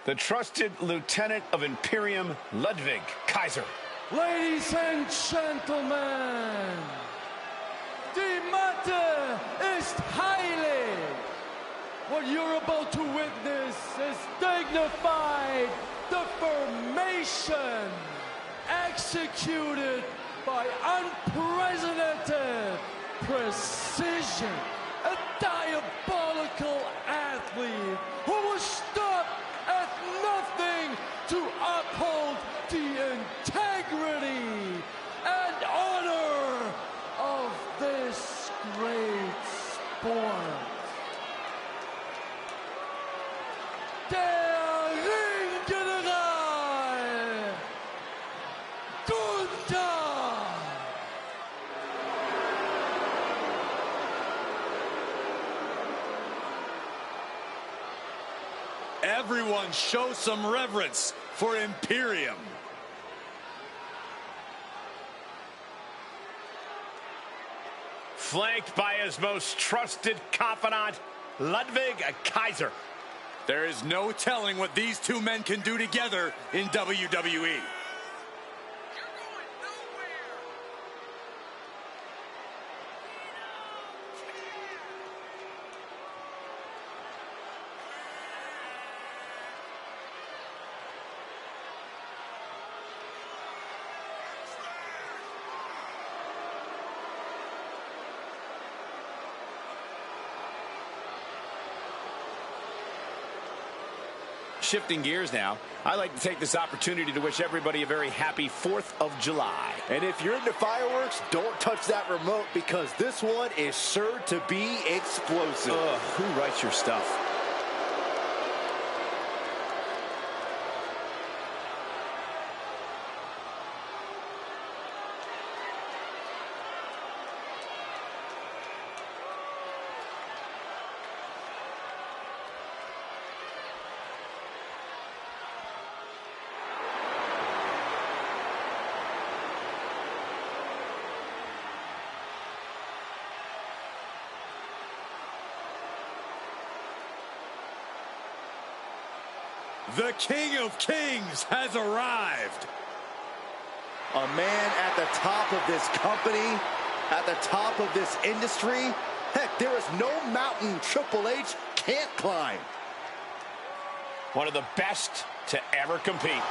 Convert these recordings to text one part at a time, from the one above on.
the trusted lieutenant of Imperium, Ludwig Kaiser. Ladies and gentlemen, the matter is highly. What you're about to witness is dignified deformation, executed by unprecedented precision. A diabolical athlete who will stop at nothing to uphold the integrity and honor of this great sport. Der Ringgeneral Gunther. Everyone show some reverence for Imperium. Flanked by his most trusted confidant, Ludwig Kaiser. There is no telling what these two men can do together in WWE. Shifting gears now, I'd like to take this opportunity to wish everybody a very happy 4th of July. And if you're into fireworks, don't touch that remote because this one is sure to be explosive. Who writes your stuff? The King of Kings has arrived. A man at the top of this company, at the top of this industry. Heck, there is no mountain Triple H can't climb. One of the best to ever compete.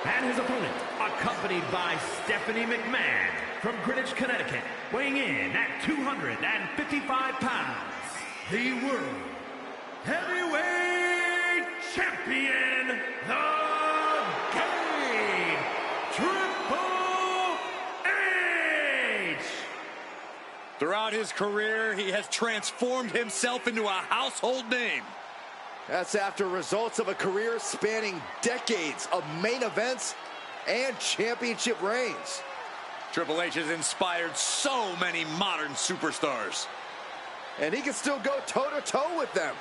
And his opponent, accompanied by Stephanie McMahon from Greenwich, Connecticut, weighing in at 255 pounds, the World Heavyweight Champion, the Game, Triple H! Throughout his career, he has transformed himself into a household name. That's after results of a career spanning decades of main events and championship reigns. Triple H has inspired so many modern superstars. And he can still go toe-to-toe with them.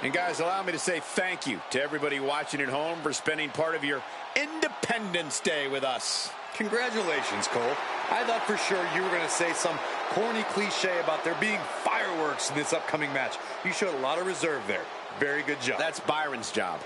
And guys, allow me to say thank you to everybody watching at home for spending part of your Independence Day with us. Congratulations, Cole. I thought for sure you were going to say some corny cliche about there being fireworks in this upcoming match. You showed a lot of reserve there. Very good job. That's Byron's job.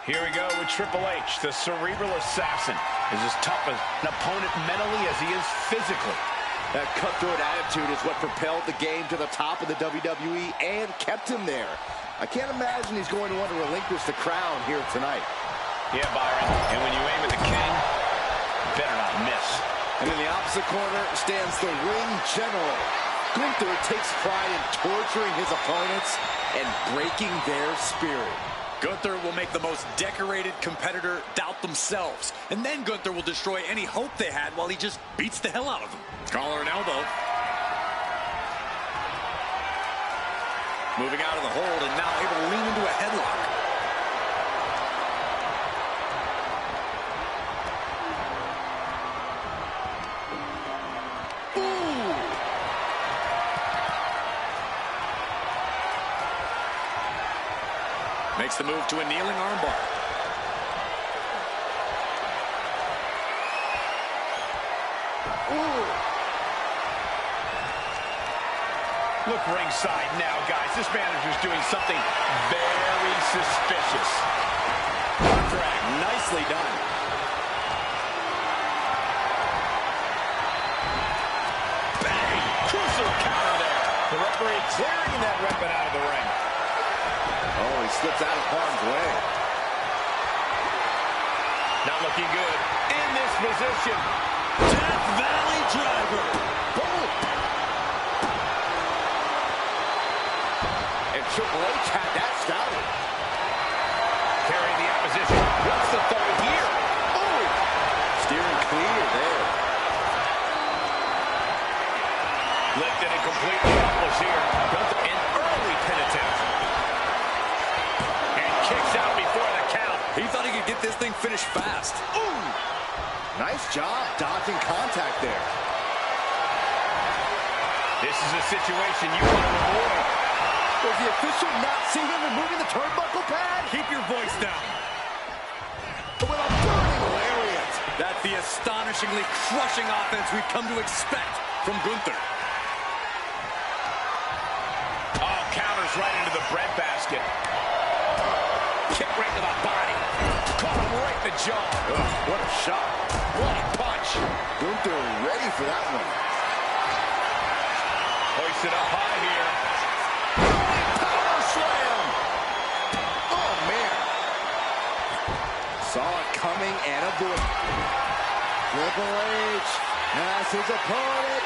Here we go with Triple H, the cerebral assassin, is as tough an opponent mentally as he is physically. That cutthroat attitude is what propelled the game to the top of the WWE and kept him there. I can't imagine he's going to want to relinquish the crown here tonight. Yeah, Byron, and when you aim at the king, you better not miss. And in the opposite corner stands the ring general. Gunther takes pride in torturing his opponents and breaking their spirit. Gunther will make the most decorated competitor doubt themselves. And then Gunther will destroy any hope they had while he just beats the hell out of them. Collar and elbow. Moving out of the hold and now able to lean into a headlock. Makes the move to a kneeling armbar. Ooh. Look ringside now, guys. This manager's doing something very suspicious. Drag, nicely done. Bang! Crucial counter there. The referee clearing that weapon out of the ring. Oh, he slips out of harm's way. Not looking good in this position. Death Valley Driver. Boom. And Triple H had that scouted. Carrying the opposition. What's the thought here? Oh! Steering clear there. Lifted and completely helpless here. An early pin attempt. Kicks out before the count. He thought he could get this thing finished fast. Ooh! Nice job dodging contact there. This is a situation you want to avoid. Does the official not see him removing the turnbuckle pad? Keep your voice down. With a burning lariat. That's the astonishingly crushing offense we've come to expect from Gunther. Oh, counters right into the breadbasket. Kick right to the body. Caught him right in the jaw. Ugh, what a shot. What a punch. Gunther ready for that one. Hoisted up high here. Power slam. Oh, man. Saw it coming and avoided. Triple H has his opponent.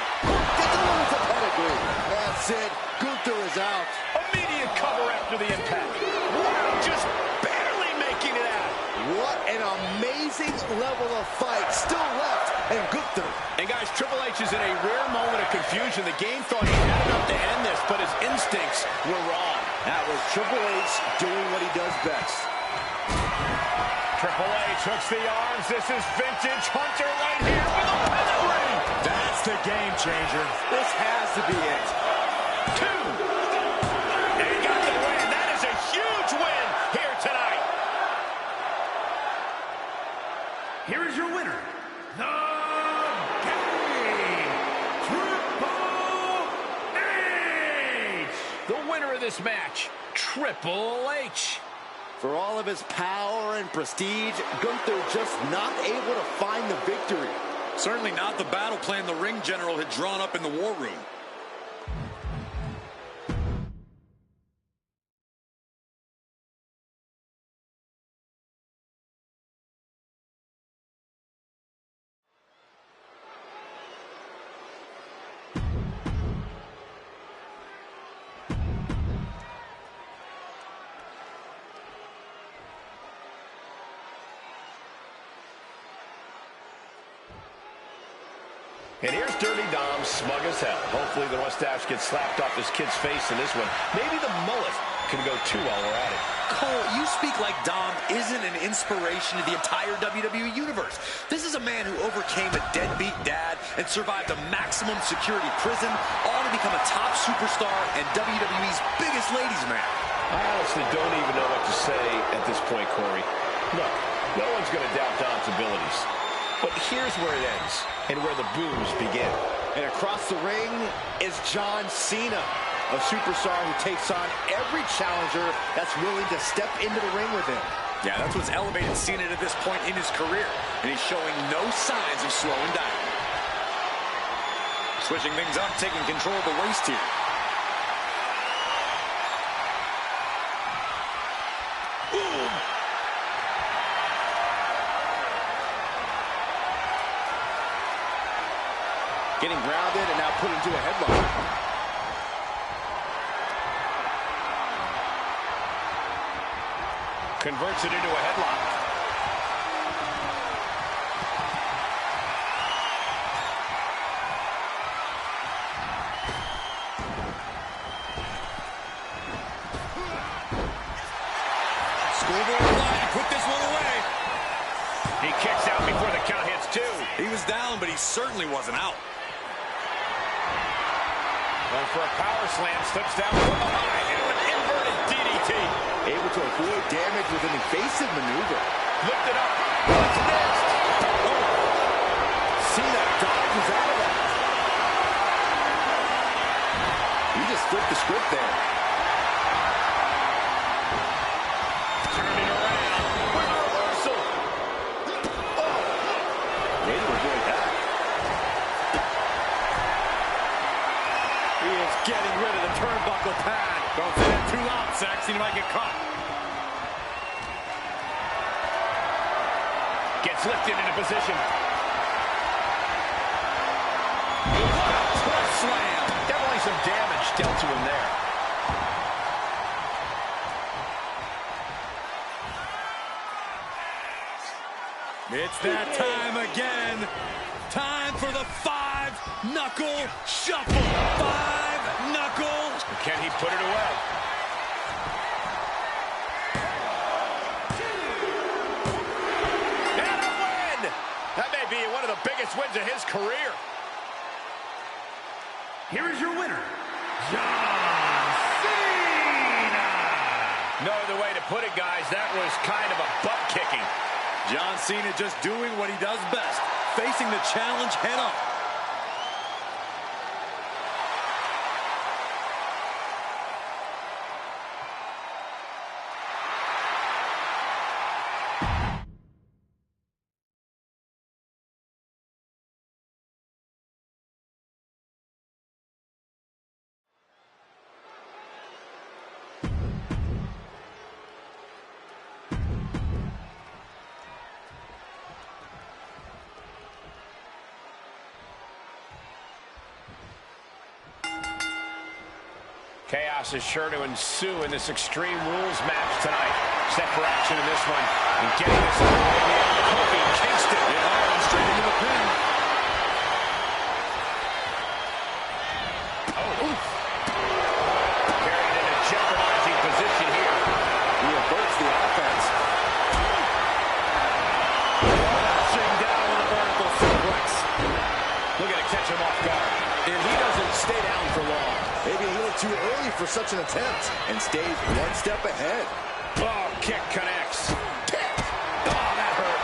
Gets a little pedigree. That's it. Gunther is out. Immediate cover after the impact. Wow, just barely making it out. What an amazing level of fight still left in Gunther. And guys, Triple H is in a rare moment of confusion. The game thought he had enough to end this, but his instincts were wrong. That was Triple H doing what he does best. Triple H hooks the arms. This is vintage Hunter right here with a pedigree. That's the game changer. This has to be it. 2. And he got the win. That is a huge win here tonight. Here is your winner, the Triple H! The winner of this match, Triple H. For all of his power and prestige, Gunther just not able to find the victory. Certainly not the battle plan the ring general had drawn up in the war room. And here's Dirty Dom, smug as hell. Hopefully the mustache gets slapped off his kid's face in this one. Maybe the mullet can go too while we're at it. Cole, you speak like Dom isn't an inspiration to the entire WWE Universe. This is a man who overcame a deadbeat dad and survived a maximum security prison, all to become a top superstar and WWE's biggest ladies' man. I honestly don't even know what to say at this point, Corey. Look, no one's going to doubt Dom's abilities. But here's where it ends and where the boos begin. And across the ring is John Cena, a superstar who takes on every challenger that's willing to step into the ring with him. Yeah, that's what's elevated Cena to this point in his career, and he's showing no signs of slowing down. Switching things up, taking control of the waist here. Ooh. Getting grounded and now put into a headlock. Converts it into a headlock. Schoolboy line, put this one away. He kicks out before the count hits two. He was down, but he certainly wasn't out. Going for a power slam, slips down from behind into an inverted DDT. Able to avoid damage with an evasive maneuver. Lifted up. What's next? Oh. Cena dodges out of that. He just flipped the script there. Turning around. Quick reversal. Oh. Way to avoid that. He is getting rid of the turnbuckle pad. Don't say that too loud, Saxon. He might get caught. Gets lifted into position. What a slam. Definitely some damage dealt to him there. It's that time again. Time for the five-knuckle shuffle. Five-knuckle. Can he put it away? And a win! That may be one of the biggest wins of his career. Here is your winner, John Cena! No other way to put it, guys. That was kind of a butt kicking. John Cena just doing what he does best, facing the challenge head on. Chaos is sure to ensue in this Extreme Rules match tonight. Set for action in this one. And getting this underway in the end, Kofi Kingston. Yeah, straight into the pin. Oh, oof. Carried in a jeopardizing position here. He averts the offense. Crashing down with a vertical suplex. Look at it catch him off guard. And he doesn't stay down for long. Maybe a little too early for such an attempt and stays one step ahead. Oh, kick connects. Kick. Oh, that hurt.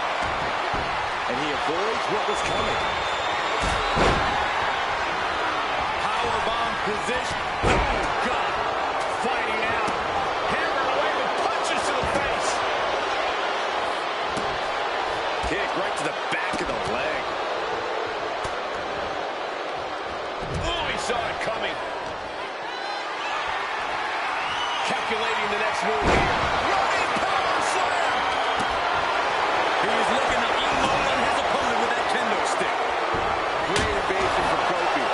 And he avoids what was coming. Powerbomb position. Oh, God. Fighting out. Hammered away with punches to the face. Kick right to the back of the leg. Oh, he saw it coming. Calculating the next move here. Running power slam. He was looking to unload on his opponent with that kendo stick. Great evasion for Kofi.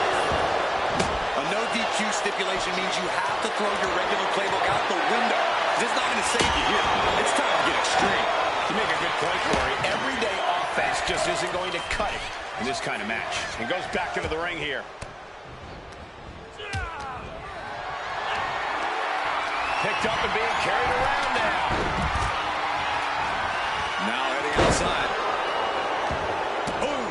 A no DQ stipulation means you have to throw your regular playbook out the window. It's not going to save you here. It's time to get extreme. You make a good point, Corey. Everyday offense just isn't going to cut it in this kind of match. He goes back into the ring here. Picked up and being carried around now. Now heading outside. Boom.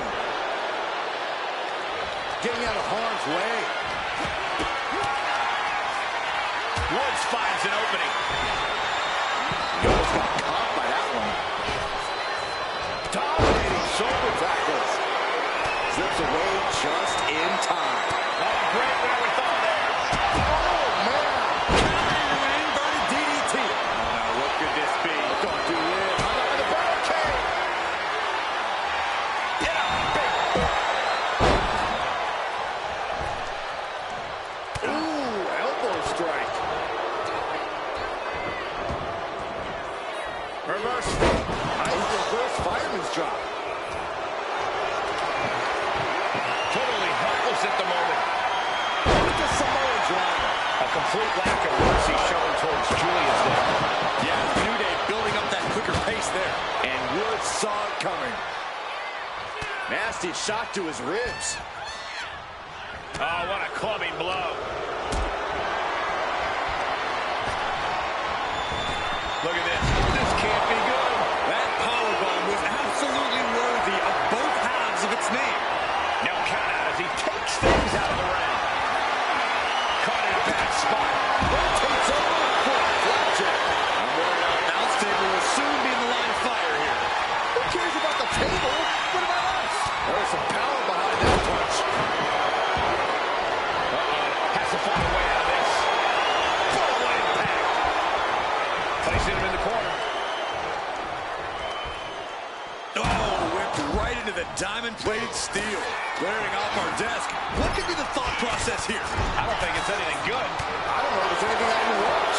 Getting out of harm's way. Woods finds an opening. He almost got caught by that one. Dominating shoulder tackles. Slips away just in time. Oh, great wherewithal there. Oh, man. Inverted DDT. Oh, now what could this be? Don't do it. Hung on the barricade. Ooh, elbow strike. Reverse. Nice reverse fireman's drop. Totally helpless at the moment. Look at Samoa drama. A complete lack of mercy shown towards Julius there. Yeah, New Day building up saw it coming. Nasty shot to his ribs. Oh, what a clubbing blow. Look at this. This can't be good. That powerbomb was absolutely worthy of both halves of its name. No count out as he takes things out of the ring. Caught in a bad spot. Rotates over for a flapjack. I'm worried our announce table will soon be in the line of fire here. Who cares about the table? What about us? There's some power behind that punch. Has to find a way out of this. Full impact. Placing him in the corner. Oh, whipped right into the diamond-plated steel. Glaring off our desk. What could be the thought process here? I don't think it's anything good. I don't know if there's anything I can watch.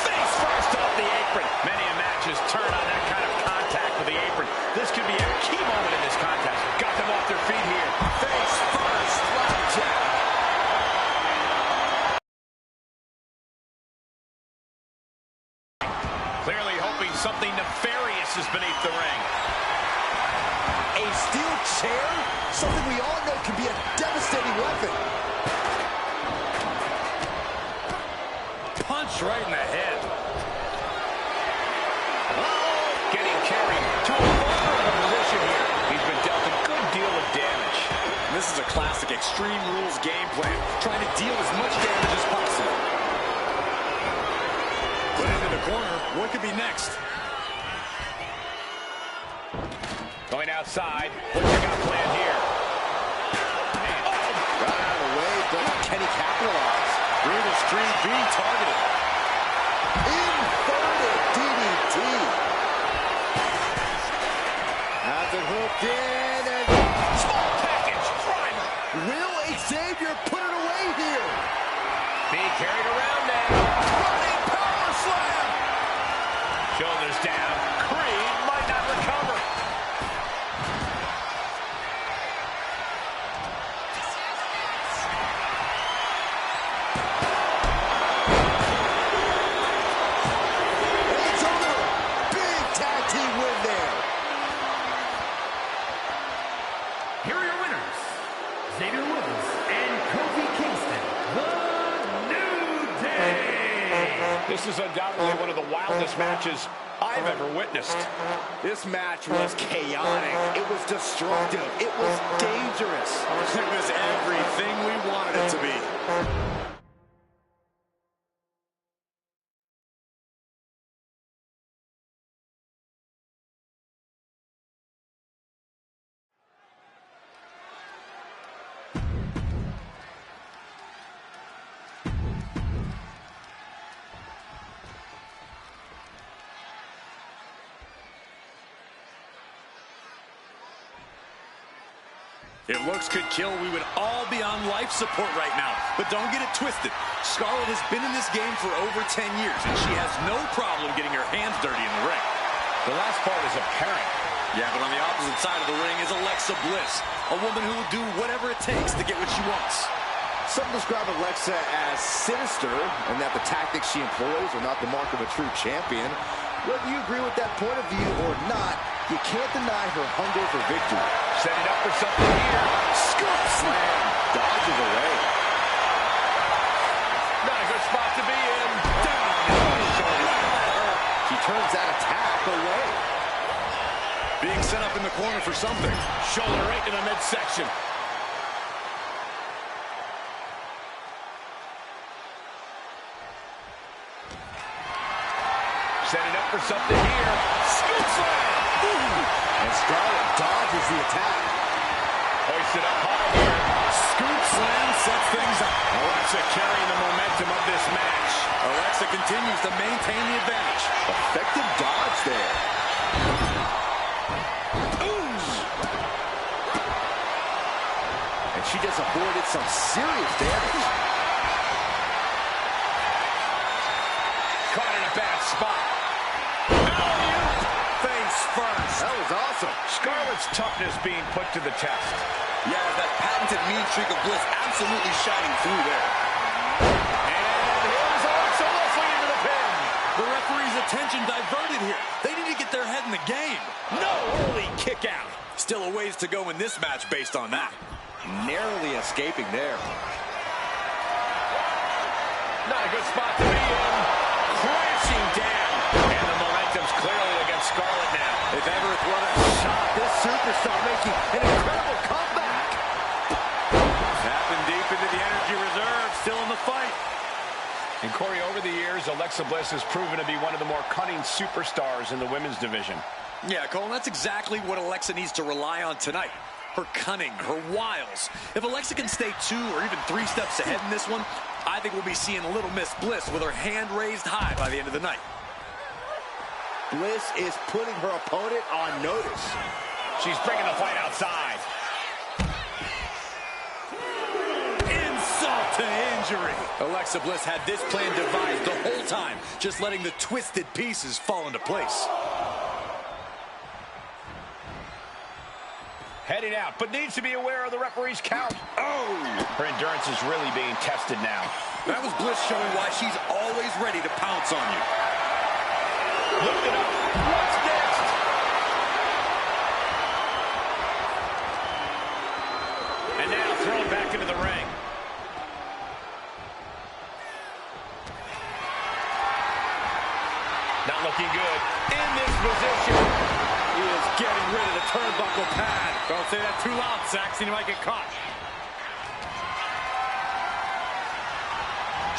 Face first off the apron. Many a matches turn on that kind of contact with the apron. This could be a key moment in this contest. Got them off their feet here. Face first. Flapjack. Clearly hoping something nefarious is beneath the ring. A steel chair? Something we all know can be a devastating weapon. Punch right in the head. Getting carried to a vulnerable position here. He's been dealt a good deal of damage. This is a classic Extreme Rules game plan, trying to deal as much damage as possible. Put into the corner. What could be next? Going outside. What's he got planned here? Got out of the way, but can he capitalize? Through the street, being targeted. Inverted DDT. Has it hooked in and Small package. Primer. will Xavier put it away here? Being carried around now. Running power slam. Shoulders down. Creed might not recover. It's over. Big tag team win there. Here are your winners, Xavier Woods and Kofi Kingston, The New Day. This is undoubtedly one of the wildest matches I've ever witnessed. This match was chaotic. It was destructive. It was dangerous. It was everything we wanted it to be. If looks could kill, we would all be on life support right now. But don't get it twisted. Scarlett has been in this game for over 10 years, and she has no problem getting her hands dirty in the ring. The last part is apparent. Yeah, but on the opposite side of the ring is Alexa Bliss, a woman who will do whatever it takes to get what she wants. Some describe Alexa as sinister and that the tactics she employs are not the mark of a true champion. Whether you agree with that point of view or not, you can't deny her hunger for victory. Setting up for something here. Scoop slam. Dodges away. Not a good spot to be in. Down. She turns that attack away. Being set up in the corner for something. Shoulder right in the midsection. Setting up for something here. Scoop slam. And Scarlett dodges the attack. Hoisted up high here. Scoop slam sets things up. Alexa carrying the momentum of this match. Alexa continues to maintain the advantage. Effective dodge there. And she just avoided some serious damage. Caught in a bad spot. Face first. That was awesome. Scarlett's toughness being put to the test. Yeah, that patented mean streak of Bliss absolutely shining through there. And here's Alexa Bliss into the pin. The referee's attention diverted here. They need to get their head in the game. No, early kick out. Still a ways to go in this match based on that. Narrowly escaping there. Not a good spot to be in. Crashing down. And the momentum's clearly against Scarlett now. If ever it's worth a shot, this superstar making an incredible comeback. Tapping deep into the energy reserve, still in the fight. And Corey, over the years, Alexa Bliss has proven to be one of the more cunning superstars in the women's division. Yeah, Cole, that's exactly what Alexa needs to rely on tonight. Her cunning, her wiles. If Alexa can stay 2 or even 3 steps ahead in this one, I think we'll be seeing Little Miss Bliss with her hand raised high by the end of the night. Bliss is putting her opponent on notice. She's bringing the fight outside. Insult to injury. Alexa Bliss had this plan devised the whole time, just letting the twisted pieces fall into place. Heading out, but needs to be aware of the referee's count. Oh! Her endurance is really being tested now. That was Bliss showing why she's always ready to pounce on you. Lift it up. What's next? And now thrown back into the ring. Not looking good. In this position. He is getting rid of the turnbuckle pad. Don't say that too loud, Saxon. You might get caught.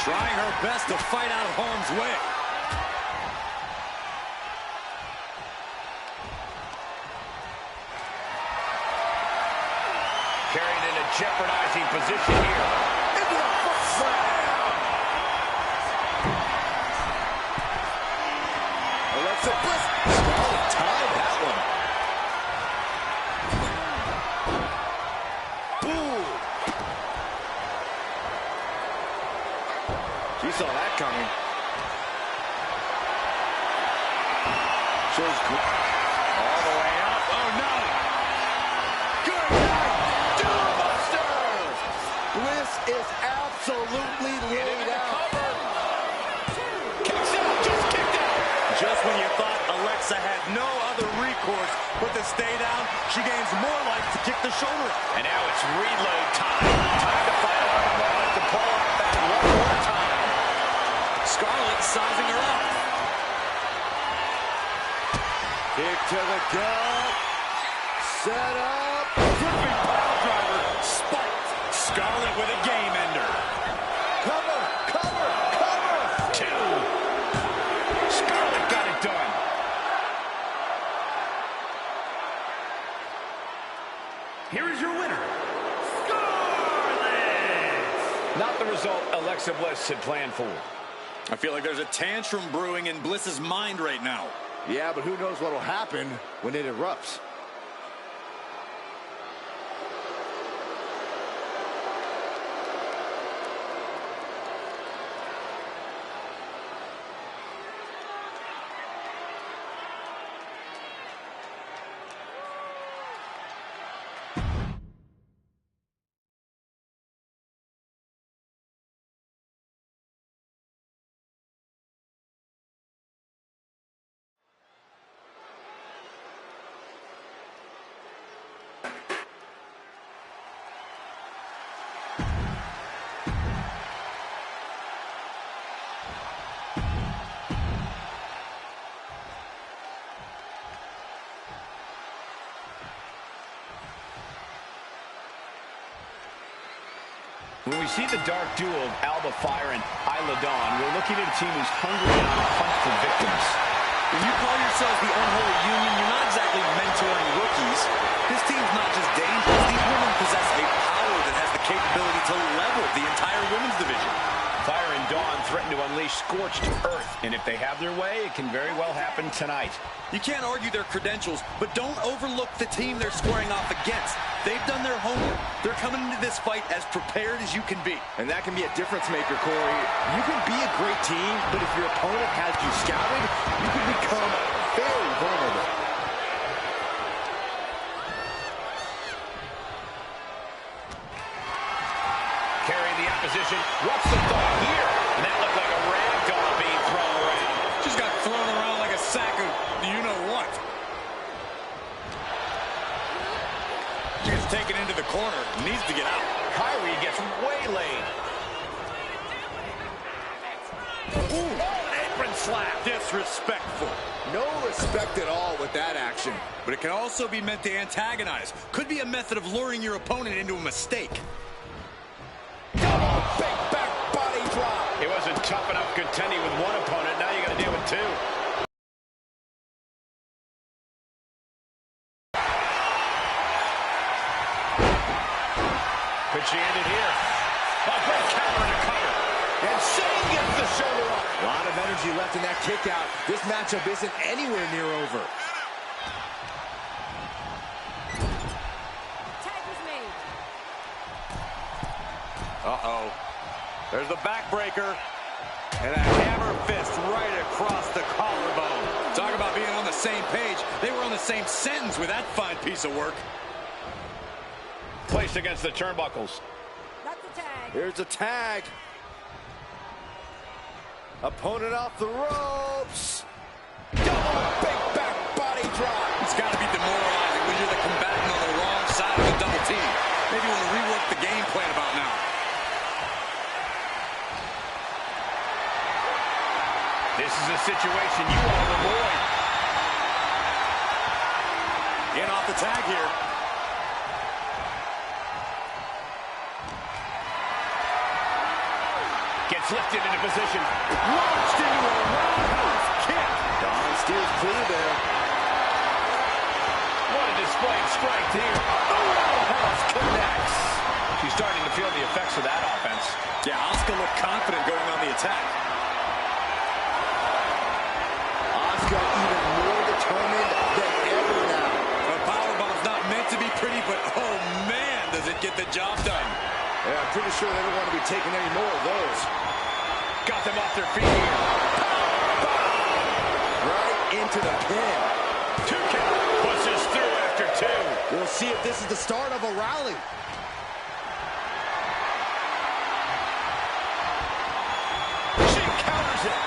Trying her best to fight out of harm's way. Carried in a jeopardizing position here. Into the foot slam. Alexa Bliss. Scarlett tied that one. Boom. She saw that coming. Shows good. All the way up. Oh, no. Good night, Doombuster. Bliss is absolutely laid out. Kicks out, just kicked out. Just when you thought Alexa had no other recourse but to stay down, she gains more life to kick the shoulder up. And now it's reload time. Time to find another moment to pull out that one more time. Scarlett sizing her up. Kick to the gut. Set up. Gripping pile driver. Spiked. Scarlett with a game ender. Cover, cover, cover. 2. Scarlett got it done. Here is your winner, Scarlett! Not the result Alexa Bliss had planned for. I feel like there's a tantrum brewing in Bliss's mind right now. Yeah, but who knows what will happen when it erupts. When we see the dark duo of Alba Fire and Isla Dawn, we're looking at a team who's hungry and on a hunt for victims. When you call yourselves the Unholy Union, you're not exactly mentoring rookies. This team's not just dangerous. These women possess a power that has the capability to level the entire women's division. Fire and Dawn threaten to unleash scorched earth, and if they have their way, it can very well happen tonight. You can't argue their credentials, but don't overlook the team they're squaring off against. They've done their homework. They're coming into this fight as prepared as you can be. And that can be a difference maker, Corey. You can be a great team, but if your opponent has you scouted, you can become very vulnerable. Carrying the opposition. What's the thought here? And that looked like a rag doll being thrown around. Just got thrown around Gets taken into the corner. Needs to get out. Kyrie gets waylaid. Ooh, an apron slap. Disrespectful. No respect at all with that action. But it can also be meant to antagonize. Could be a method of luring your opponent into a mistake. Double big back body drop. It wasn't tough enough contending with one opponent. Now you got to deal with two. Could she end it here? A great counter and a cover. And Shane gets the shoulder up. A lot of energy left in that kick out. This matchup isn't anywhere near over. Tag was made. Uh-oh. There's the backbreaker. And a hammer fist right across the collarbone. Talk about being on the same page. They were on the same sentence with that fine piece of work. Placed against the turnbuckles. That's the tag. Here's a tag. Opponent off the ropes. Double big back body drop. It's got to be demoralizing when you're the combatant on the wrong side of the double team. Maybe you want to rework the game plan about now. This is a situation you want to avoid. In off the tag here. Gets lifted into position. Launched into a roundhouse kick. Dawn steals clear there. What a display of strength here. The roundhouse connects. She's starting to feel the effects of that offense. Yeah, Asuka looked confident going on the attack. Asuka even more determined than ever now. A powerbomb's not meant to be pretty, but oh man, does it get the job done. Yeah, I'm pretty sure they don't want to be taking any more of those. Got them off their feet here. Right into the pin. 2 count. Pushes through after 2. We'll see if this is the start of a rally. She counters it.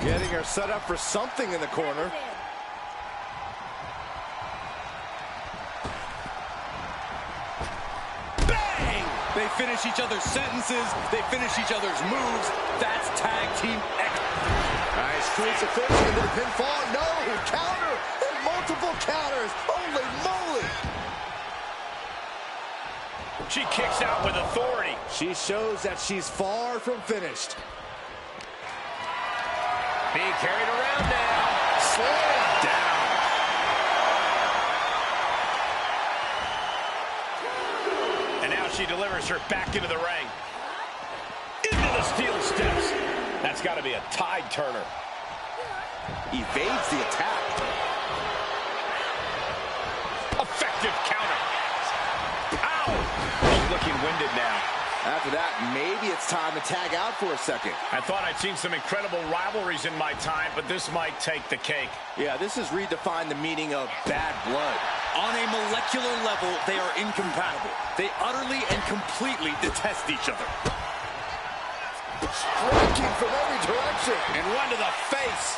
Getting her set up for something in the corner. Bang! They finish each other's sentences. They finish each other's moves. That's tag team excellence. Nice crucifix into the pinfall. No, counter. And multiple counters. Holy moly. She kicks out with authority. She shows that she's far from finished. Being carried around now. Slammed down. And now she delivers her back into the ring. Into the steel steps. That's got to be a tide turner. Evades the attack. Effective counter. Ow! She's looking winded now. After that, maybe it's time to tag out for a second. I thought I'd seen some incredible rivalries in my time, but this might take the cake. Yeah, this has redefined the meaning of bad blood. On a molecular level, they are incompatible. They utterly and completely detest each other. Striking from every direction. And one to the face.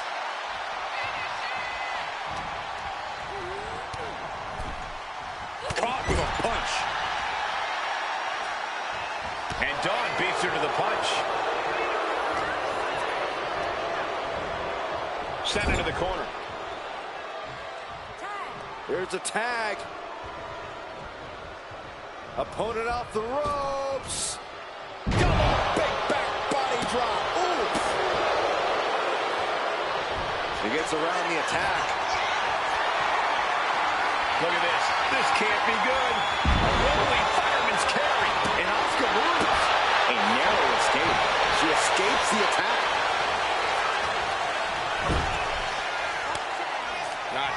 Caught with a punch. And Dawn beats her to the punch. Sent into the corner. Here's a tag. Opponent off the ropes. Double big back body drop. Ooh. She gets around the attack. Look at this. This can't be good. A rolling fireman's carry. And Asuka moves. A narrow escape. She escapes the attack.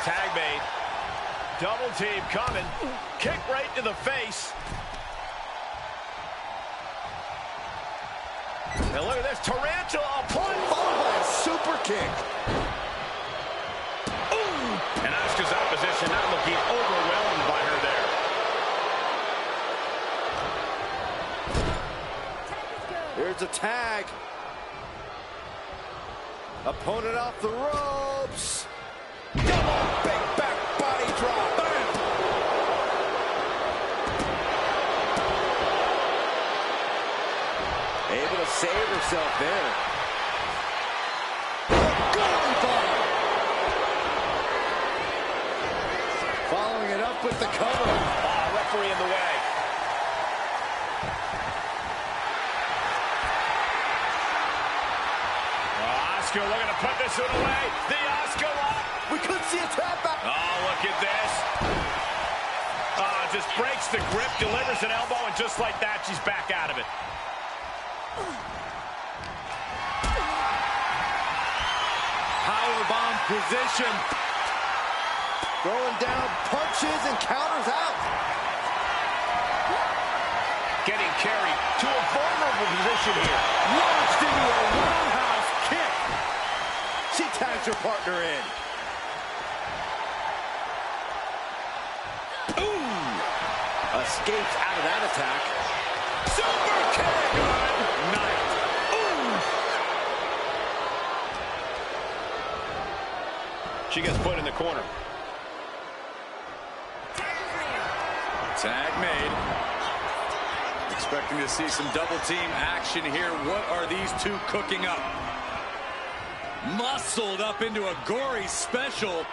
Tag made. Double team coming. Kick right to the face. And look at this. Tarantula punch. Followed by a super kick. Ooh. And Asuka's opposition not looking overwhelmed by her there. Here's a tag. Opponent off the ropes. Double big back body drop. Bam. Able to save herself there. Following it up with the cover. Referee in the way. Asuka looking to put this one away. The Asuka lock. We could see a tap back. Oh, look at this. Just breaks the grip, delivers an elbow, and just like that, she's back out of it. Powerbomb position. Throwing down punches and counters out. Getting carried to a vulnerable position here. Launched into a roundhouse kick. She tags her partner in. Ooh! Escapes out of that attack. Super kick! Good night. Ooh! She gets put in the corner. Tag made. Expecting to see some double team action here. What are these two cooking up? Muscled up into a gory special.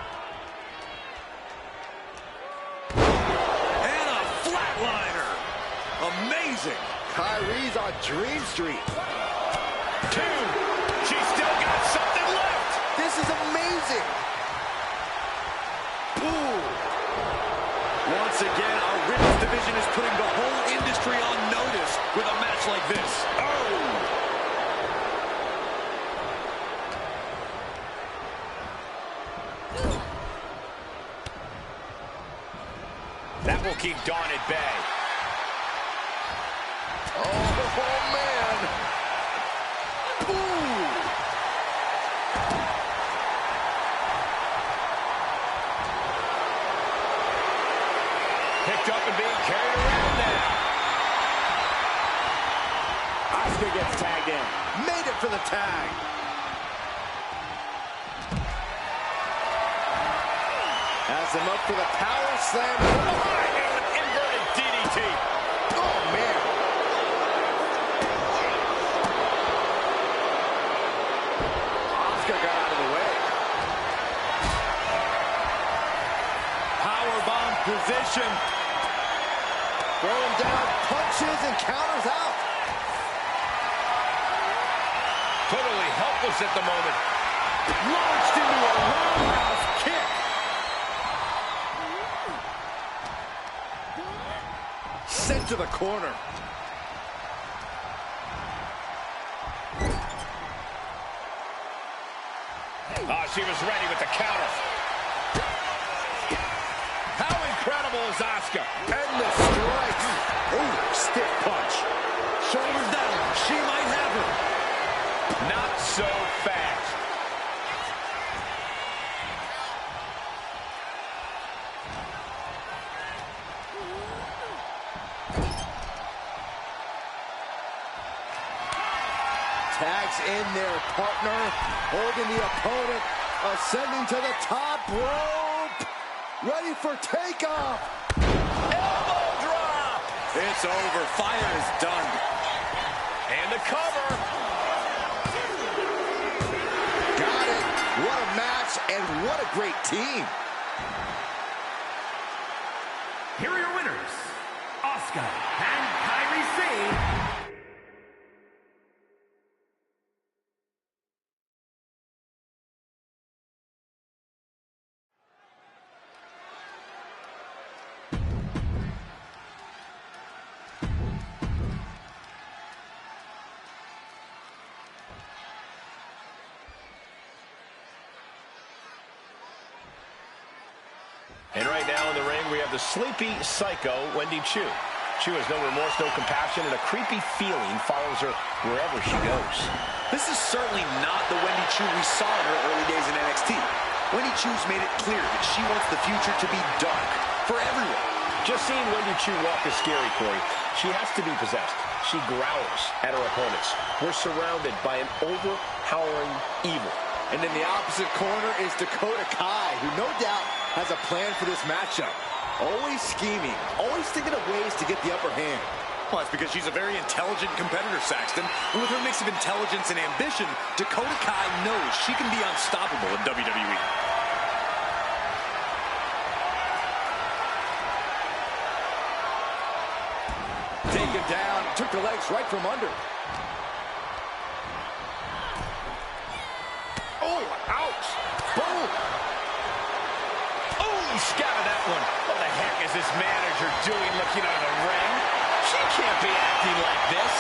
And a flatliner. Amazing. Kyrie's on Dream Street. 2. She's still got something left. This is amazing. Ooh. Once again, our women's division is putting the whole industry on notice with a match like this. Oh! That will keep Dawn at bay. Oh, man. Ooh. Picked up and being carried around now. Asuka gets tagged in. Made it for the tag. Has him up for the power slam. An inverted DDT. Oh, man. Asuka got out of the way. Powerbomb position. Throwing down punches and counters out. Totally helpless at the moment. Launched into a roundhouse kick. Sent to the corner. She was ready with the counter. How incredible is Asuka? Endless strikes. Ooh, stiff punch. Shoulders down. She might have her. Not so fast. Tags in their partner, holding the opponent, ascending to the top rope. Ready for takeoff. Elbow drop. It's over. Fire is done. And the cover. Got it. What a match and what a great team. Here are your winners, Asuka and Kairi Sane. And right now in the ring, we have the sleepy psycho, Wendy Chu. Chu has no remorse, no compassion, and a creepy feeling follows her wherever she goes. This is certainly not the Wendy Chu we saw in her early days in NXT. Wendy Chu's made it clear that she wants the future to be dark for everyone. Just seeing Wendy Chu walk is scary, Corey. She has to be possessed. She growls at her opponents. We're surrounded by an overpowering evil. And in the opposite corner is Dakota Kai, who no doubt has a plan for this matchup. Always scheming, always thinking of ways to get the upper hand. Well, it's because she's a very intelligent competitor, Saxton. And with her mix of intelligence and ambition, Dakota Kai knows she can be unstoppable in WWE. Taken down, took the legs right from under. Oh, ouch! Boom! Oh, he scouted that one. What the heck is this manager doing looking out of the ring? She can't be acting like this.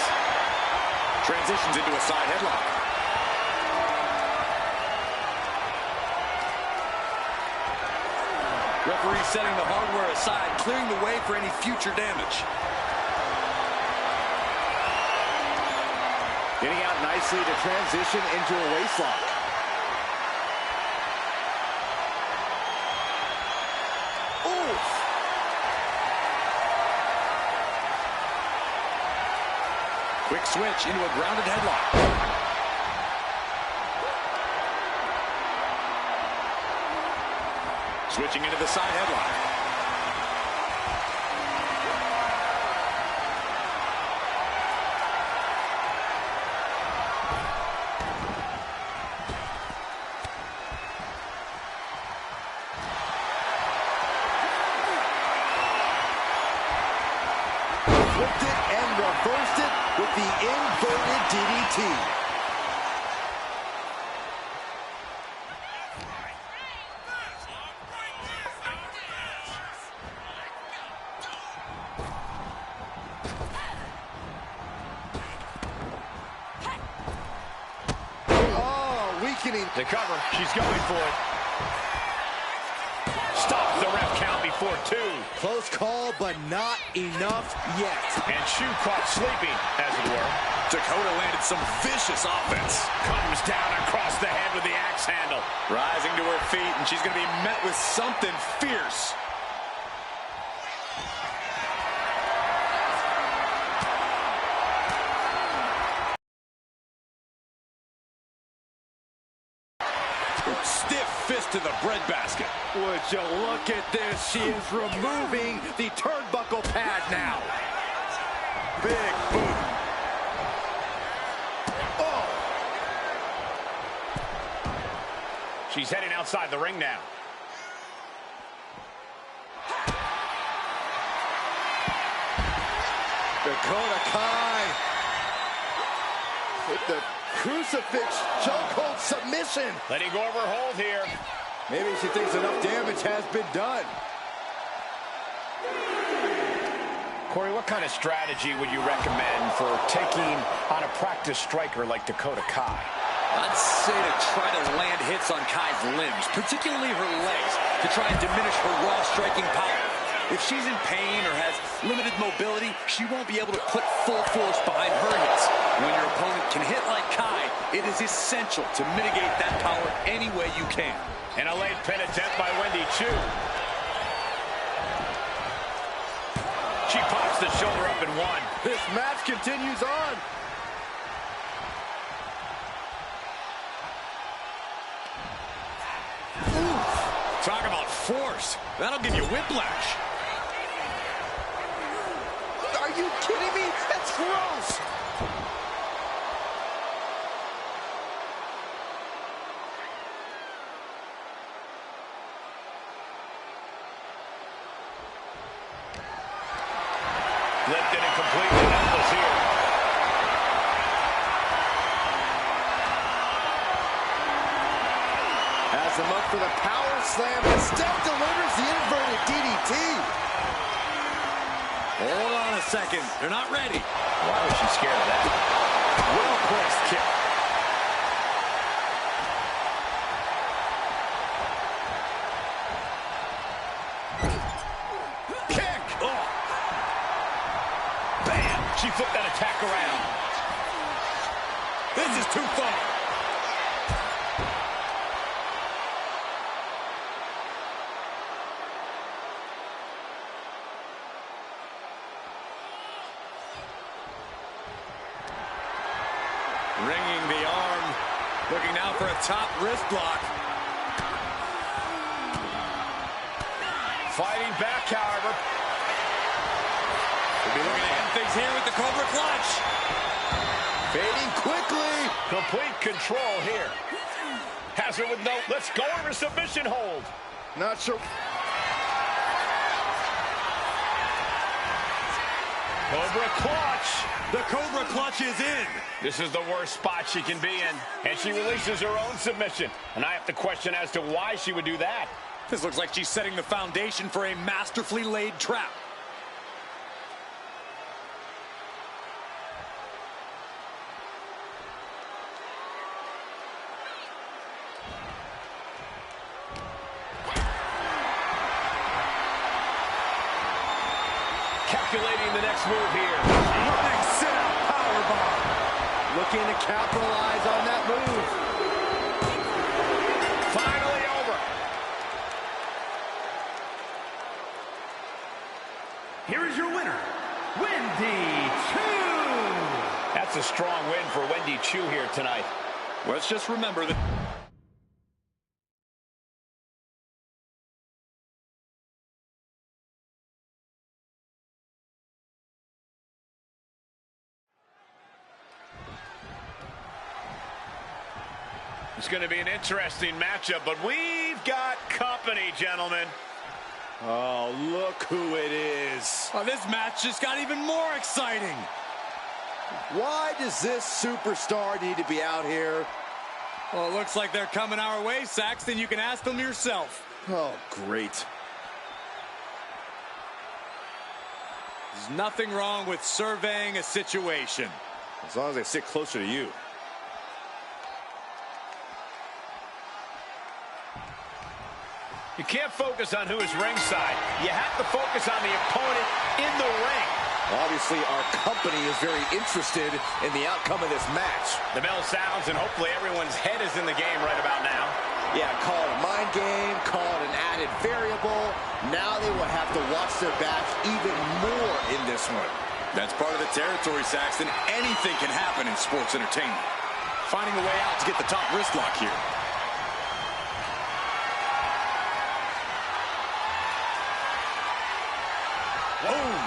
Transitions into a side headlock. Referee setting the hardware aside, clearing the way for any future damage. Getting out nicely to transition into a waistlock. Oof! Quick switch into a grounded headlock. Switching into the side headlock. Flipped it and reversed it with the inverted DDT. Oh, weakening. The cover, she's going for it. Stops the ref count before 2. Close call, but not enough yet. And Shu caught sleeping, as it were. Dakota landed some vicious offense. Comes down across the head with the axe handle. Rising to her feet, and she's going to be met with something fierce. Stiff fist to the breadbasket. Would you look at this? She is removing the turnbuckle pad now. Big boot. Oh! She's heading outside the ring now. Dakota Kai with the crucifix chokehold submission. Letting go of her hold here. Maybe she thinks enough damage has been done. Corey, what kind of strategy would you recommend for taking on a practice striker like Dakota Kai? I'd say to try to land hits on Kai's limbs, particularly her legs, to try and diminish her raw striking power. If she's in pain or has limited mobility, she won't be able to put full force behind her hits. When your opponent can hit like Kai, it is essential to mitigate that power any way you can. And a late pin attempt by Wendy Chu. She pops the shoulder up in 1. This match continues on. Talk about force. That'll give you whiplash. Are you kidding me? That's gross. Lifted and completely helpless here. Has him up for the power slam and still delivers the inverted DDT. Hold on a second. They're not ready. Why was she scared of that? Well-placed kick. Kick! Oh. Bam! She flipped that attack around. This is too far. Ringing the arm. Looking now now for a top wrist block. Fighting back, however. We'll be looking to end things here with the Cobra Clutch. Fading quickly. Complete control here. Has her with no, let's go over submission hold. Not sure. Cobra Clutch. The Cobra Clutch is in. This is the worst spot she can be in, and she releases her own submission. And I have to question as to why she would do that. This looks like she's setting the foundation for a masterfully laid trap. Calculating the next move here. Running sit-out powerbomb. Looking to capitalize on that move. Finally over. Here is your winner, Wendy Choo. That's a strong win for Wendy Choo here tonight. Let's just remember that. It's going to be an interesting matchup, but we've got company, gentlemen. Oh, look who it is. Oh, this match just got even more exciting. Why does this superstar need to be out here? Well, it looks like they're coming our way, Saxton. You can ask them yourself. Oh, great. There's nothing wrong with surveying a situation. As long as they sit closer to you. You can't focus on who is ringside. You have to focus on the opponent in the ring. Obviously, our company is very interested in the outcome of this match. The bell sounds, and hopefully everyone's head is in the game right about now. Yeah, call it a mind game, call it an added variable. Now they will have to watch their back even more in this one. That's part of the territory, Saxton. Anything can happen in sports entertainment. Finding a way out to get the top wrist lock here. Boom!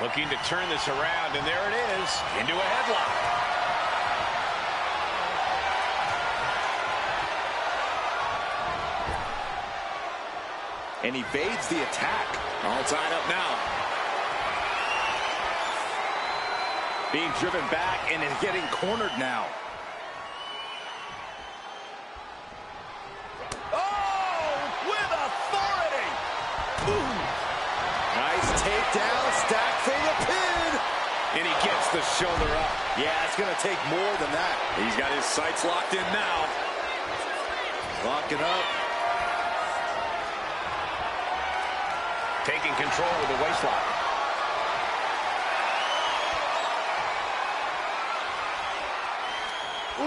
Looking to turn this around, and there it is, into a headlock. And evades the attack. All tied up now. Being driven back and is getting cornered now. Takedown, stack for the pin. And he gets the shoulder up. Yeah, it's going to take more than that. He's got his sights locked in now. Locking up. Taking control with the waistlock.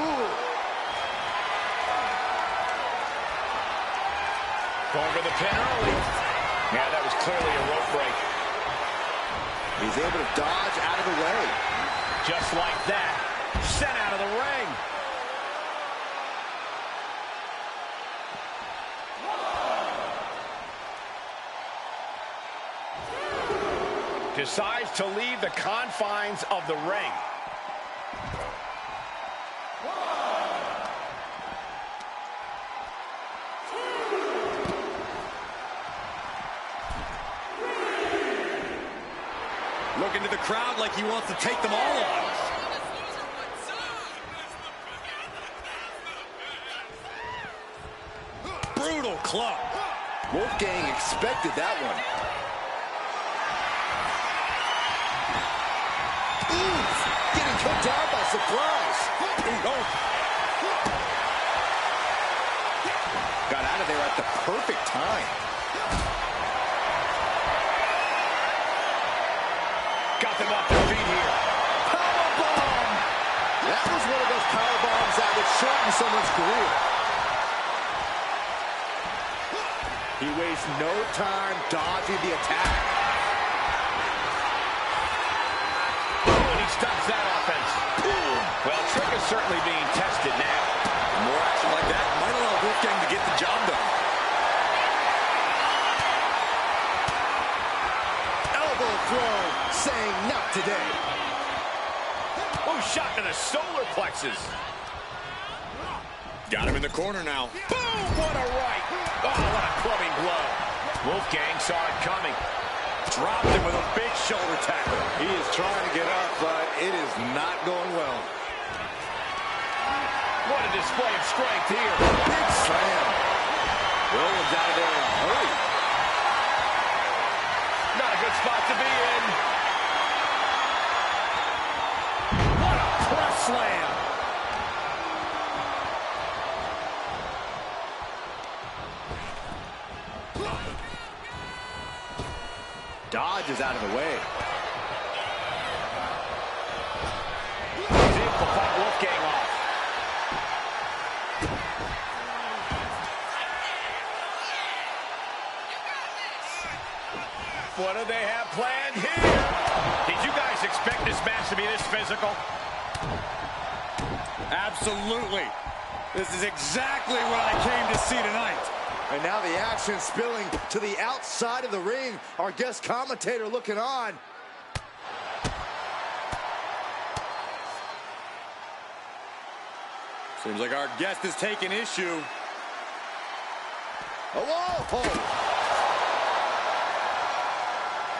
Ooh. Going for the pin early. Yeah, that was clearly a rope break. He's able to dodge out of the way. Just like that, sent out of the ring. Decides to leave the confines of the ring. Looking to the crowd like he wants to take them all on. Brutal club. Wolfgang expected that one. Ooh, getting cut down by surprise. Got out of there at the perfect time. Got them off their feet here. Powerbomb! That was one of those powerbombs that would shorten someone's career. He wastes no time dodging the attack. stops that offense. Boom. Well, Trick is certainly being tested now. More action like that might allow Wolfgang to get the job done. Elbow throw, saying not today. Oh, shot to the solar plexus. Got him in the corner now. Boom, what a right. Oh, what a clubbing blow. Wolfgang saw it coming. Dropped him with a big shoulder tackle. He is trying to get up, but it is not going well. What a display of strength here. Big slam. Rollins out of there in a hurry. Not a good spot to be in. What a press slam. Dodges out of the way. He's able to fight Wolfgang off. What do they have planned here? Did you guys expect this match to be this physical? Absolutely. This is exactly what I came to see tonight. And now the action spilling to the outside of the ring. Our guest commentator looking on. Seems like our guest is taking issue. Oh, whoa!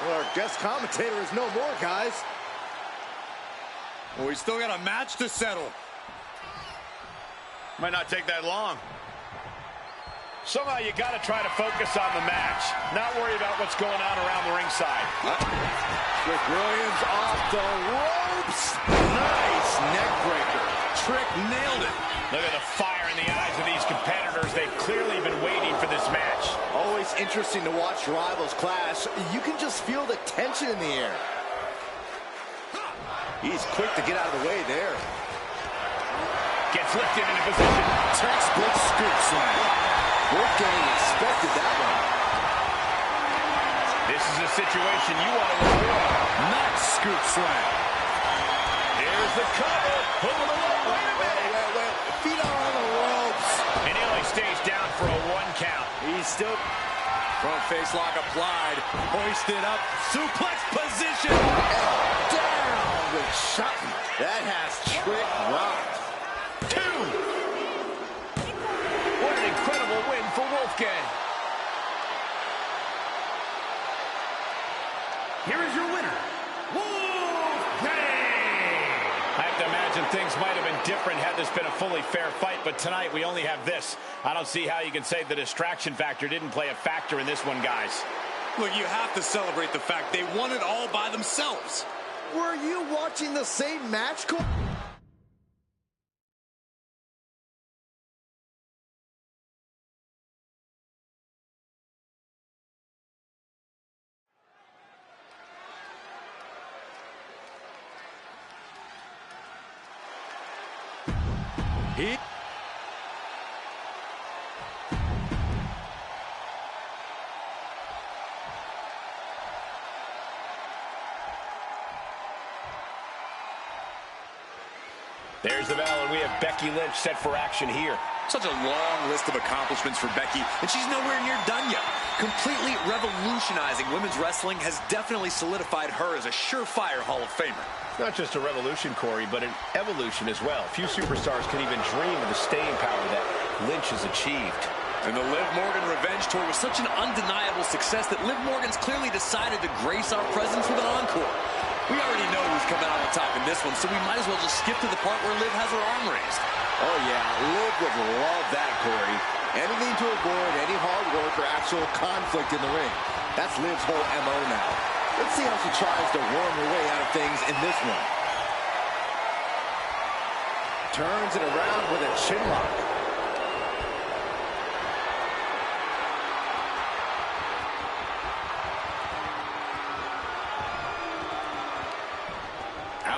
Well, our guest commentator is no more, guys. Well, we still got a match to settle. Might not take that long. Somehow you got to try to focus on the match. Not worry about what's going on around the ringside. Trick Williams off the ropes. Nice neck breaker. Trick nailed it. Look at the fire in the eyes of these competitors. They've clearly been waiting for this match. Always interesting to watch rivals clash. You can just feel the tension in the air. He's quick to get out of the way there. Gets lifted into position. Textbook scoop slam. Wolfgang expected that one. This is a situation you want to avoid. Nice scoop slam. Here's the cover. Pulling the rope. Wait a minute. Wait. Feet are on the ropes. And he only stays down for a 1 count. He's still... Front face lock applied. Hoisted up. Suplex position. Down with shot. That has Trick rocked. 2. What an incredible win for Wolfgang. Here is your winner, Wolfgang! I have to imagine things might have been different had this been a fully fair fight, but tonight we only have this. I don't see how you can say the distraction factor didn't play a factor in this one, guys. Look, you have to celebrate the fact they won it all by themselves. Were you watching the same match? There's the bell, and we have Becky Lynch set for action here. Such a long list of accomplishments for Becky, and she's nowhere near done yet. Completely revolutionizing women's wrestling has definitely solidified her as a surefire Hall of Famer. Not just a revolution, Corey, but an evolution as well. Few superstars can even dream of the staying power that Lynch has achieved. And the Liv Morgan revenge tour was such an undeniable success that Liv Morgan's clearly decided to grace our presence with an encore. We already know who's coming out on top in this one, so we might as well just skip to the part where Liv has her arm raised. Oh, yeah, Liv would love that, Corey. Anything to avoid any hard work or actual conflict in the ring. That's Liv's whole MO now. Let's see how she tries to worm her way out of things in this one. Turns it around with a chin lock.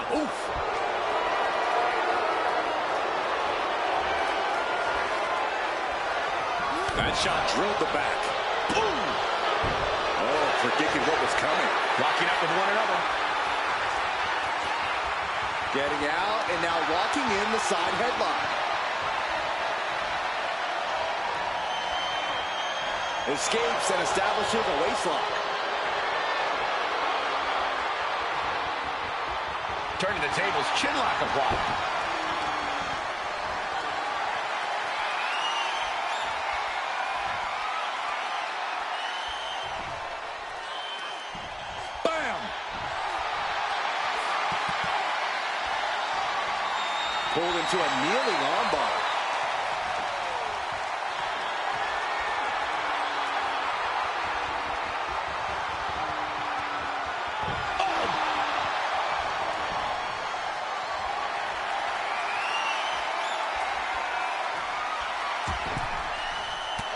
Oof. That shot drilled the back. Boom! Oh, predicted what was coming. Locking up with one another. Getting out and now locking in the side headlock. Escapes and establishes a waistlock. Turning the tables, chinlock applied. Pulled into a kneeling armbar.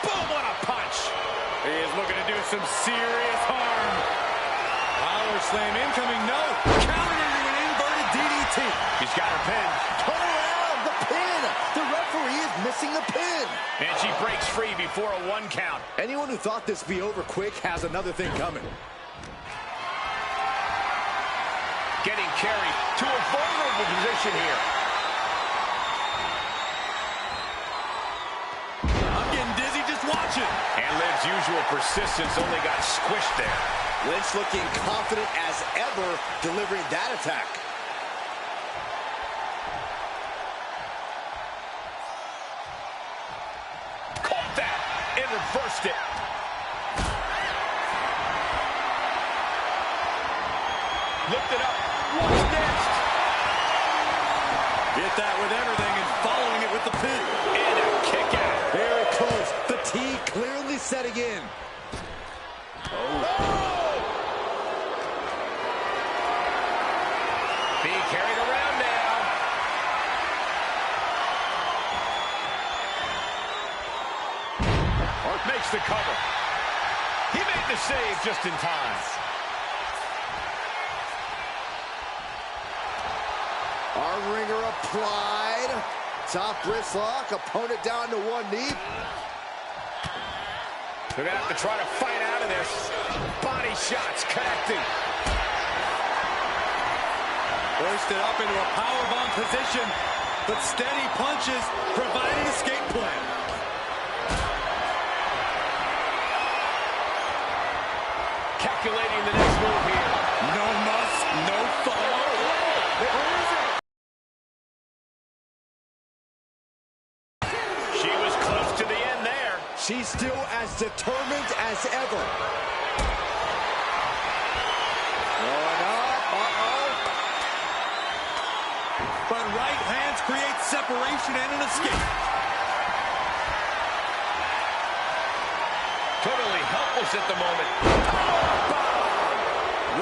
Boom, what a punch. He is looking to do some serious harm. Power slam incoming, no. Counter into an inverted DDT. He's got her pinned. Turn around, the pin. The referee is missing the pin. And she breaks free before a 1 count. Anyone who thought this would be over quick has another thing coming. Getting carried to a vulnerable position here. I'm getting dizzy just watching. And Liv's usual persistence only got squished there. Lynch looking confident as ever, delivering that attack. Caught that and reversed it. Lift it up. What's next? Get that with everything and following it with the pin. And a kick out. Very close. Fatigue clearly setting in. Being carried around now. Hart makes the cover. He made the save just in time. Our ringer applied. Top wrist lock. Opponent down to one knee. They're going to have to try to fight out of this. Body shots connecting. Hoisted up into a powerbomb position, but steady punches provide an escape plan. Calculating the next move here. No muss, no follow. She was close to the end there. She's still as determined as ever. Going up. Uh-oh. But right hands create separation and an escape. Totally helpless at the moment.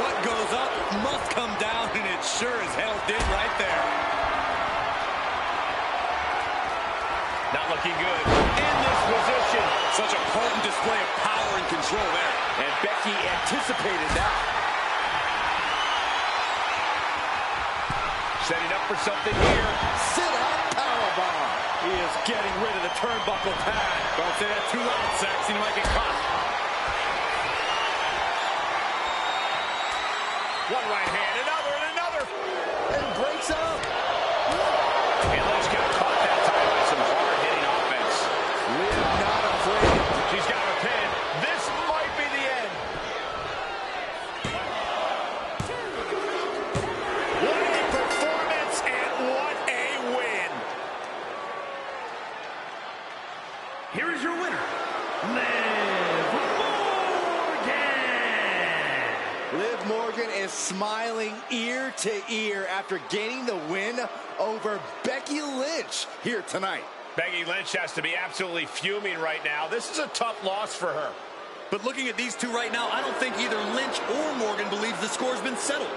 What goes up must come down, and it sure as hell did right there. Not looking good. In this position. Such a potent display of power and control there. And Becky anticipated that. Setting up for something here. Sit-up powerbomb. He is getting rid of the turnbuckle pad. Don't say that too loud, Saxon. You might get caught. One right hand, another, and another. And breaks up. And Lynch got caught that time by some hard-hitting offense. Liv not afraid. She's got her pin. This might be the end. What a performance and what a win. Here is your winner, Liv Morgan. Liv Morgan is smiling ear to ear after gaining the win over Becky Lynch here tonight. Becky Lynch has to be absolutely fuming right now. This is a tough loss for her. But looking at these two right now, I don't think either Lynch or Morgan believes the score's been settled.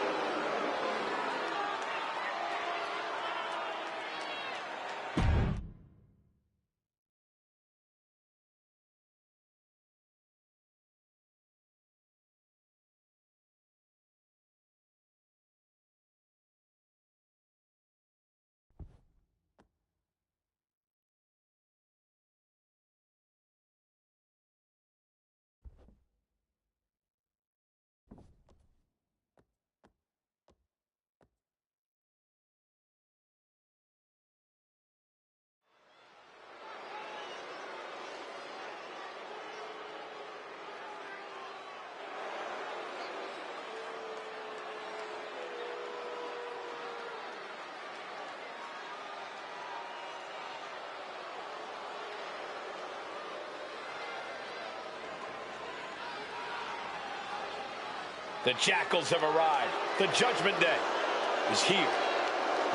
The Jackals have arrived. The Judgment Day is here.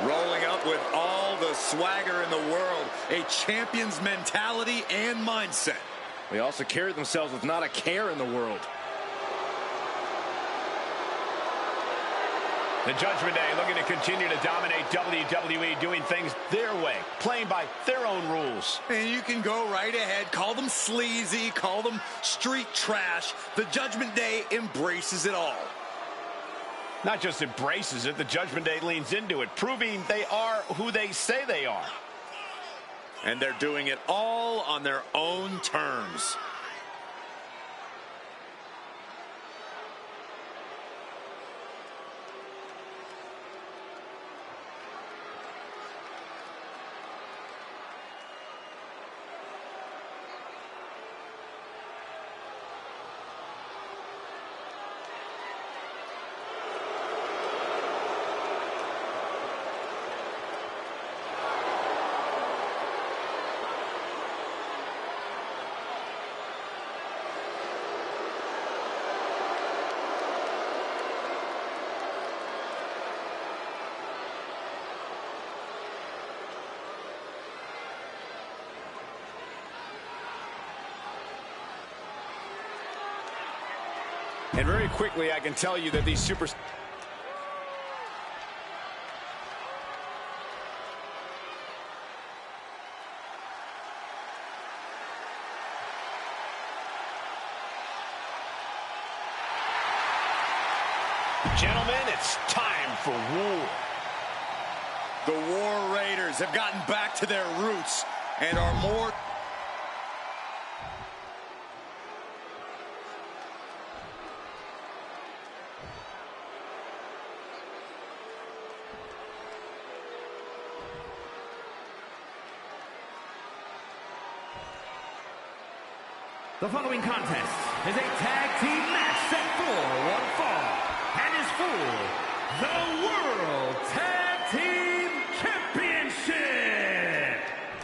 Rolling up with all the swagger in the world. A champion's mentality and mindset. They also carry themselves with not a care in the world. The Judgment Day looking to continue to dominate WWE, doing things their way, playing by their own rules. And you can go right ahead, call them sleazy, call them street trash. The Judgment Day embraces it all. Not just embraces it, the Judgment Day leans into it, proving they are who they say they are. And they're doing it all on their own terms. And very quickly, I can tell you that these super... Gentlemen, it's time for war. The War Raiders have gotten back to their roots and are more... The following contest is a tag team match set for one fall and is for the World Tag Team Championship.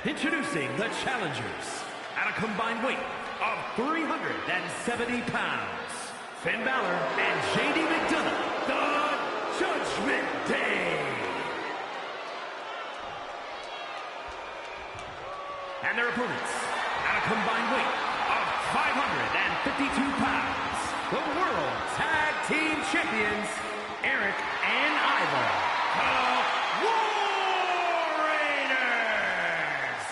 Introducing the challengers at a combined weight of 370 pounds. Finn Balor and JD McDonough, the Judgment Day. And their opponents at a combined weight 552 pounds, the World Tag Team Champions, Eric and Ivar, the War Raiders.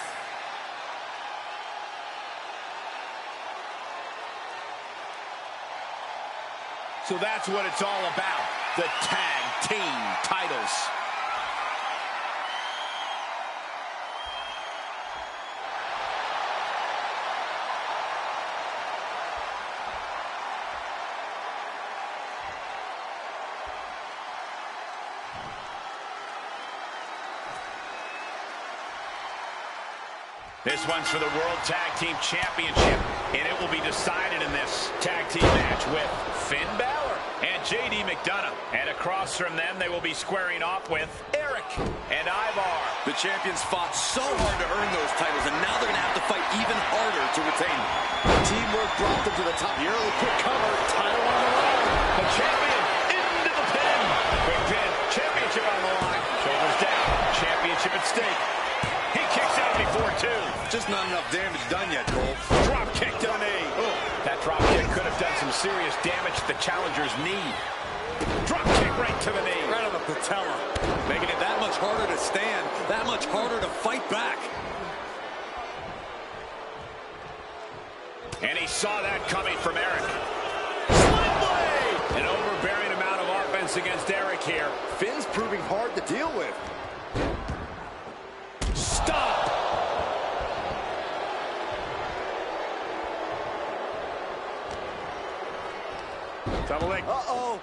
So that's what it's all about, the tag team titles. This one's for the World Tag Team Championship, and it will be decided in this tag team match with Finn Balor and JD McDonough. And across from them, they will be squaring off with Eric and Ivar. The champions fought so hard to earn those titles, and now they're going to have to fight even harder to retain them. The teamwork brought them to the top. The early quick cover, title on the line. The champion into the pin. Quick pin, championship on the line. Shoulders down, championship at stake. He kicks out before two. Just not enough damage done yet, Cole. Drop kick to the knee. Oh, that drop kick could have done some serious damage to the challenger's knee. Drop kick right to the knee. Right on the patella. Making it that much harder to stand, that much harder to fight back. And he saw that coming from Eric. Sling blade! An overbearing amount of offense against Eric here. Finn's proving hard to deal with. Stop! Double leg. Uh-oh.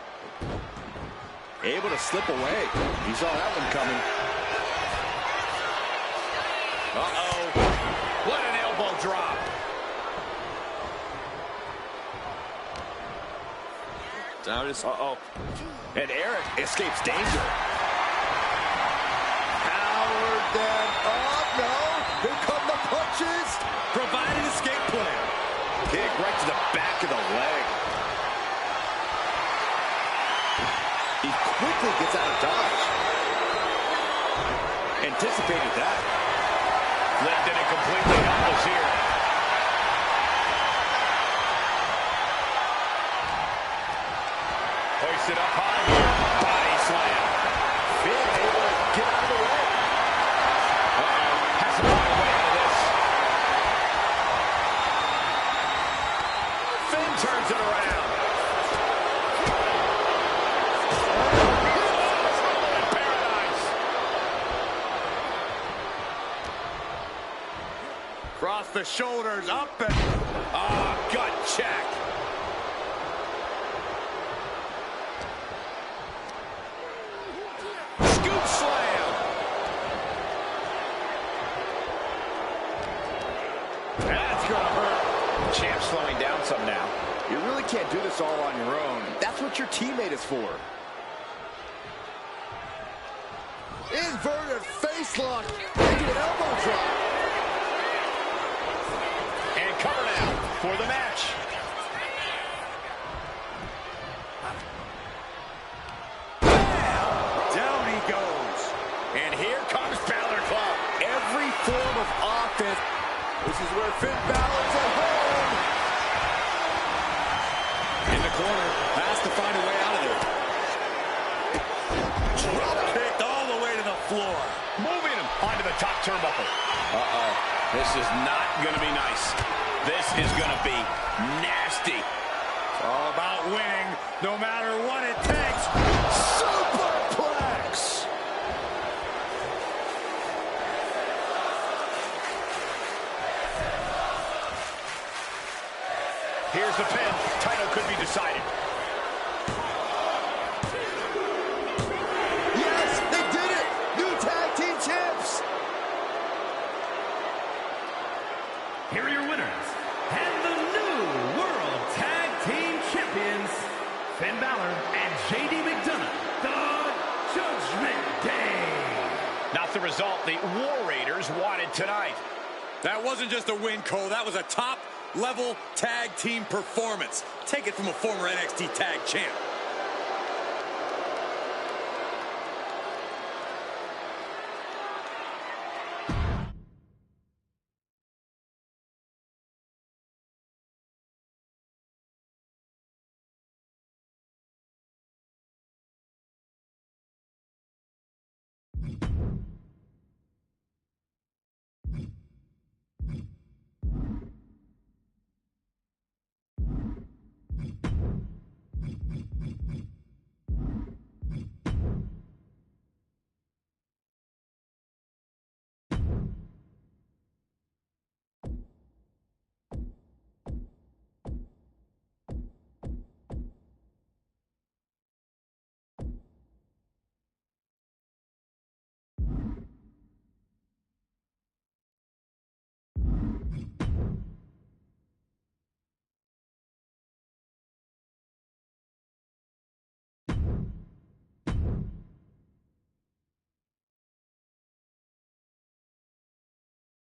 Able to slip away. He saw that one coming. Uh-oh. What an elbow drop. Uh-oh. And Eric escapes danger. Powered them up. No. Here come the punches. Provide an escape plan. Kick right to the back of the leg. quickly gets out of dodge. Anticipated that. Flipped in and completely helpless here. Hoisted up high here. Body slam. Finn able to get out of the way. Has to find a way out of this. Finn turns it around. Paradise. Cross the shoulders, up and... Gut check. Scoop slam. That's gonna hurt. Champ slowing down some now. You really can't do this all on your own. That's what your teammate is for. Inverted face lock into an elbow drop. And cover now for the match. down he goes. And here comes Balor Club. Every form of offense. This is where Finn Balor's at home. In the corner, has to find a way out of there. Drop kicked all the way to the floor. Moving him onto the top turnbuckle. This is not going to be nice. This is going to be nasty. It's all about winning, no matter what it takes. Superplex. Here's the pin. Title could be decided. Yes, they did it. New tag team champs. Here are your winners, and the new World Tag Team Champions, Finn Balor and JD McDonough, the Judgment Day. Not the result the War Raiders wanted tonight. That wasn't just a win, Cole. That was a top-level tag team performance. Take it from a former NXT tag champ.